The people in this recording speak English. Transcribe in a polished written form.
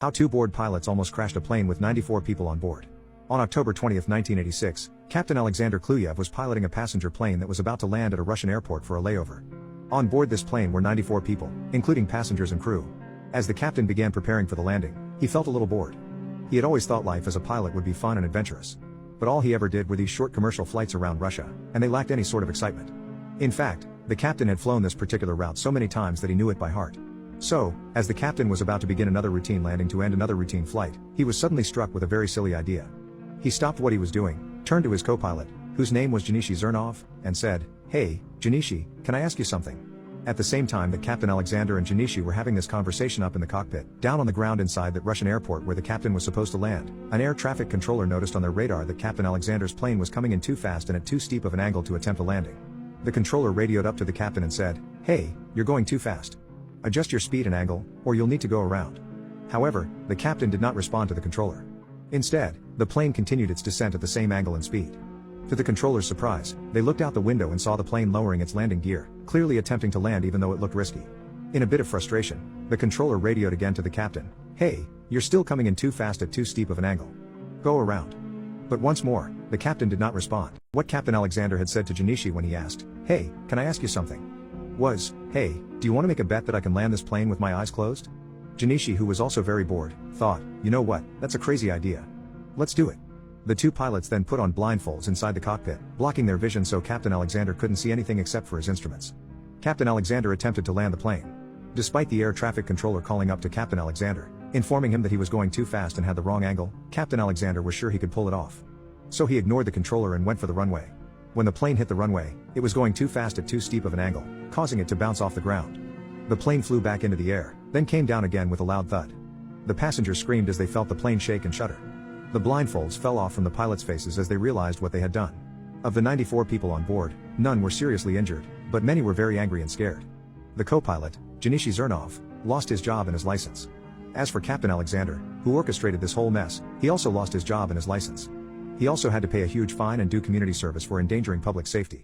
How two bored pilots almost crashed a plane with 94 people on board. On October 20, 1986, Captain Alexander Kluyev was piloting a passenger plane that was about to land at a Russian airport for a layover. On board this plane were 94 people, including passengers and crew. As the captain began preparing for the landing, he felt a little bored. He had always thought life as a pilot would be fun and adventurous. But all he ever did were these short commercial flights around Russia, and they lacked any sort of excitement. In fact, the captain had flown this particular route so many times that he knew it by heart. So, as the captain was about to begin another routine landing to end another routine flight, he was suddenly struck with a very silly idea. He stopped what he was doing, turned to his co-pilot, whose name was Janishi Zernov, and said, "Hey, Janishi, can I ask you something?" At the same time that Captain Alexander and Janishi were having this conversation up in the cockpit, down on the ground inside that Russian airport where the captain was supposed to land, an air traffic controller noticed on their radar that Captain Alexander's plane was coming in too fast and at too steep of an angle to attempt a landing. The controller radioed up to the captain and said, "Hey, you're going too fast. Adjust your speed and angle, or you'll need to go around." However, the captain did not respond to the controller. Instead, the plane continued its descent at the same angle and speed. To the controller's surprise, they looked out the window and saw the plane lowering its landing gear, clearly attempting to land even though it looked risky. In a bit of frustration, the controller radioed again to the captain, "Hey, you're still coming in too fast at too steep of an angle. Go around." But once more, the captain did not respond. What Captain Alexander had said to Janishi when he asked, "Hey, can I ask you something?" was, "Hey, do you want to make a bet that I can land this plane with my eyes closed?" Janishi, who was also very bored, thought, "You know what, that's a crazy idea. Let's do it." The two pilots then put on blindfolds inside the cockpit, blocking their vision so Captain Alexander couldn't see anything except for his instruments. Captain Alexander attempted to land the plane. Despite the air traffic controller calling up to Captain Alexander, informing him that he was going too fast and had the wrong angle, Captain Alexander was sure he could pull it off. So he ignored the controller and went for the runway. When the plane hit the runway, it was going too fast at too steep of an angle, causing it to bounce off the ground. The plane flew back into the air, then came down again with a loud thud. The passengers screamed as they felt the plane shake and shudder. The blindfolds fell off from the pilots' faces as they realized what they had done. Of the 94 people on board, none were seriously injured, but many were very angry and scared. The co-pilot, Janishi Zernov, lost his job and his license. As for Captain Alexander, who orchestrated this whole mess, he also lost his job and his license. He also had to pay a huge fine and do community service for endangering public safety.